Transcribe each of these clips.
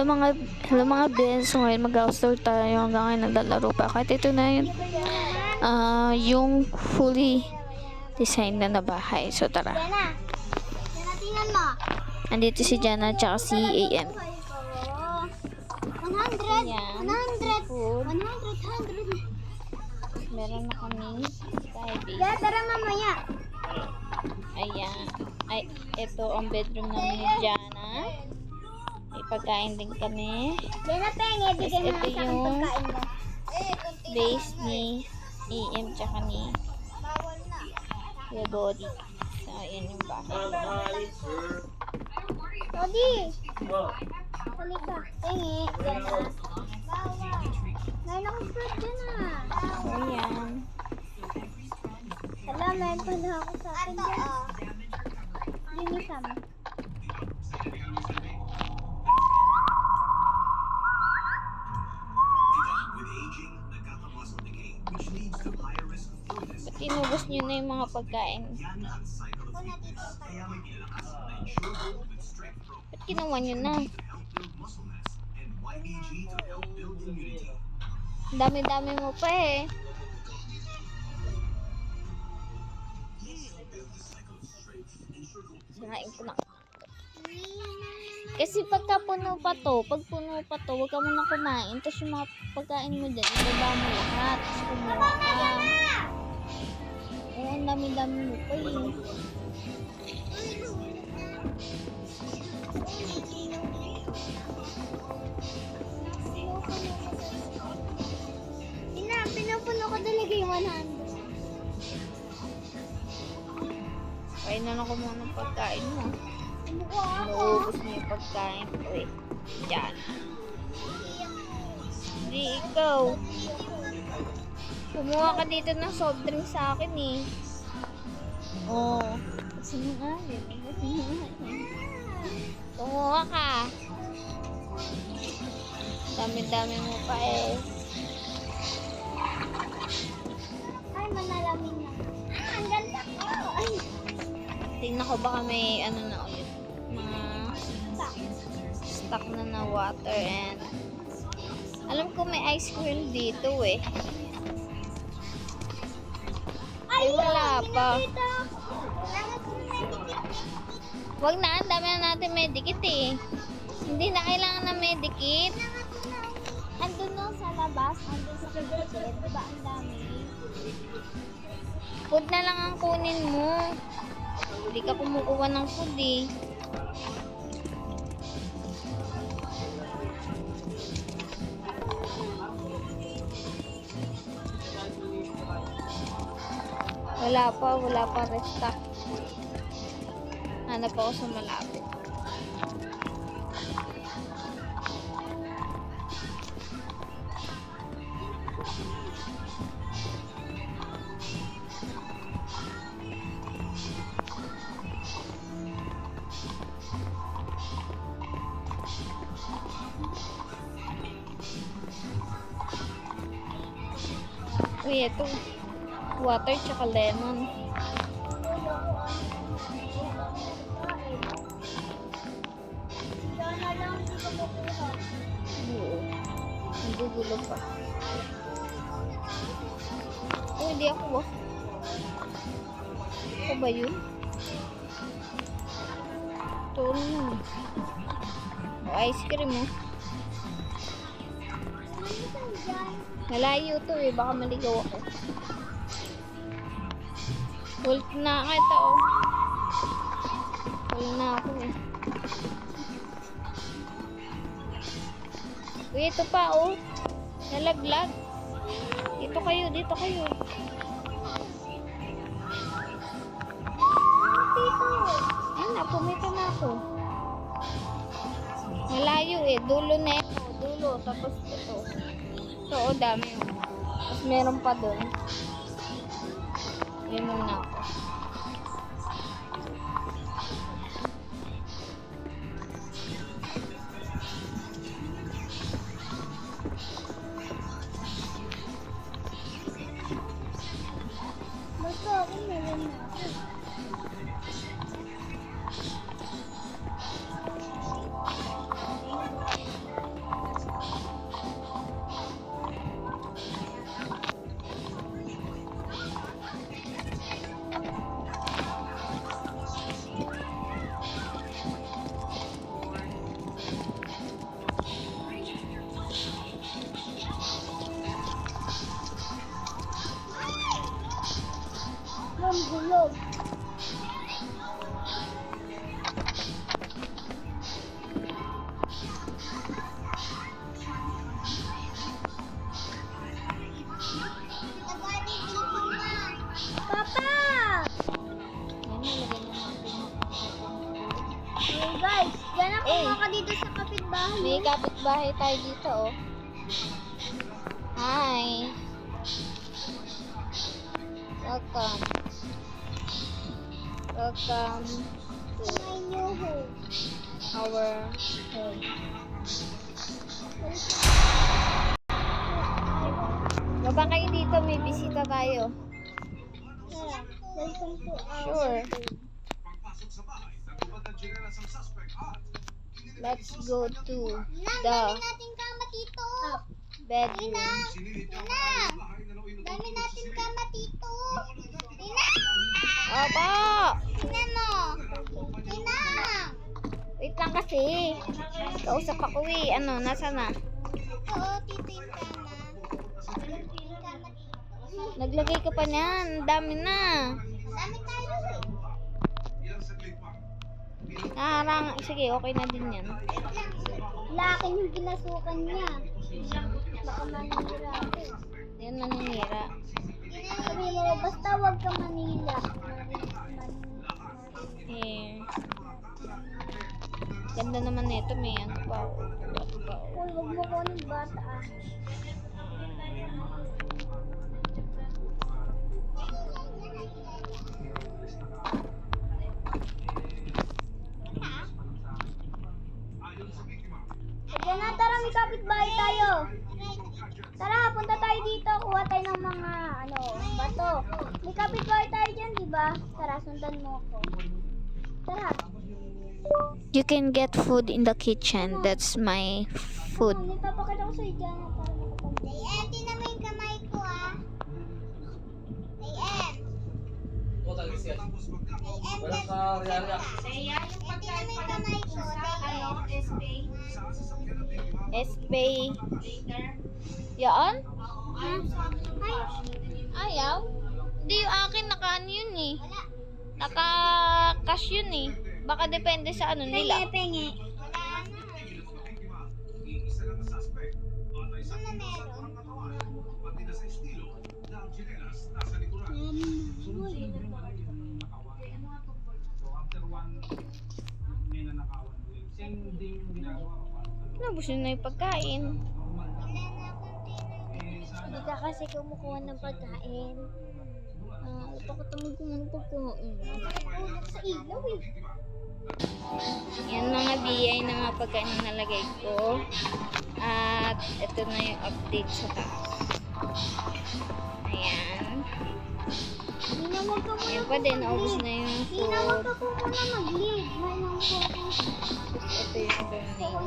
Hello mga bens. So ngayon mag-outdoor tayo hanggang ngayon naglalaro pa. Kahit ito na yun, yung fully designed na bahay. So tara. Jana, tingnan mo. Andito si Jana at si AM. 100, Ayan. 100, Food. 100. Meron na kami skybase. Yeah, tara mamaya. Ayan. Ay, ito ang bedroom namin ni Jana. May pagkain din kami. Jana, penge, bigyan mo Ito sa akin yung pagkain mo. Base ni AM tsaka ni Kuya Body. So, ayan yung bahay. Todi. Halika. Penge, Jana. Meron akong fruit dyan So, ayan. Hala, meron pala ako sa akin dyan. Dinisam. Ba't inubos nyo na yung mga pagkain? Ba't ginawa nyo na? Ang dami-dami mo pa eh. Sinain ko na. Kasi pagka puno pa to, pag puno pa to, huwag ka muna kumain. Tapos yung mga pagkain mo dyan, ibaba mo lahat. Tapos kumuha ka. Oo, ang dami-dami mo pa eh. Pinupuno ko talaga yung 100. Kain na lang ko muna ng pagkain mo. Mukha ako. Naubos mo yung pagkain ko eh. Yan. Hindi ikaw. Kumuha ka dito ng soft drink sa akin eh. Oo. Kasi nga eh. Kumuha ka. Dami-dami mo pa eh. Ay, manalamin na. Ang ganda ko. Ay, Tingnan ko baka may ano na ulit. Mga stock na water and alam ko may ice cream dito eh. Ay, wala pa. Wag na, ang dami na natin medikit eh. Hindi na kailangan ng medikit. andun no sa labas, andun sa kagilid. Diba ang dami? Food na lang ang kunin mo. Hindi ka kumukuha ng food eh. Wala pa restock. Hanap ako sa malapit. Uy, ito. Water tsaka lemon. Diyan na lang, hindi ko makuha. Oo. Nagugulo pa. Oh, hindi ako ba? Ako ba yun? Ito na. Oh, ice cream oh. Ano dyan? Malayo to eh. Baka maligaw ako. Hold na kita oh. Hold na ako eh. Uy, ito pa oh. Nalaglag. Dito kayo. Dito. Ayun na, pumita na ako. Malayo eh. Dulo na ito. Dulo. Tapos ito. Ito oh, dami oh. Tapos meron pa doon. Ayun muna ako. Basta ako meron na ako. kapitbahay. May kapitbahay tayo dito, oh. Hi. Welcome. Welcome to My new home. our home. Baba kayo dito, may bisita tayo. Tara, welcome to our Sure. home. Let's go to Nang, the dami natin kama dito. bedroom. Nang, dami natin kama dito. Nang, Opo! tingnan mo. Nang, Wait lang kasi. Kausap ako eh. Ano, nasa na? oo, dito yung kama. Yung kama dito. Naglagay ka pa niyan. Ang dami na. Dami tayo eh. Naharang. Sige, okay na din yan. Lakin yung ginasukan niya. Baka manira ako. Yan naninira. Sabi mo, basta wag ka Manila. Eh. Ganda naman nito. May ano pa. Ano pa. Uy, wag mo ko ng bata ah. Sige na, tara, may kapitbahay tayo. Tara, punta tayo dito. Kuha tayo ng mga, bato. May kapitbahay tayo dyan, di ba? Tara, sundan mo ako. Tara. You can get food in the kitchen. That's my food. May papakita ko sa'yo dyan. Dayen, tinan mo yung kamay ko ah. Dayen. Dayen, Walang ka-reala. tinan mo yung kamay ko. Dayen. Espay. Yaan? Ay, Ayaw? Hindi, yung akin naka-ano yun eh. wala. Naka-cash yun eh. Baka depende sa ano nila. Penge. Wala na. Ano na meron? Nabos yun na yung pagkain. Hindi ka kasi kumukuha ng pagkain. Napakatamad ko muna pagkain. Ulog sa ilaw eh. Yan mga biyay na mga pagkain na nalagay ko. At ito na yung update sa taas. Ayan. Hindi na wag ka muna Ayan pa din, naubos na yung Hindi na wag food. ka po muna mag-lead. May nang po. Tapos ito yung donate.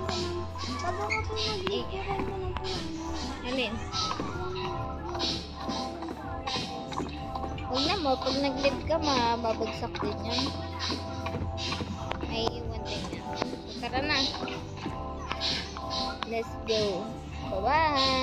Bago ka po mag-lead, kukuha mo ng puno. Alin? Huwag na mo, pag nag-lead ka, mababagsak din yan. May iwan din yan. So, tara na. Let's go. Bye-bye!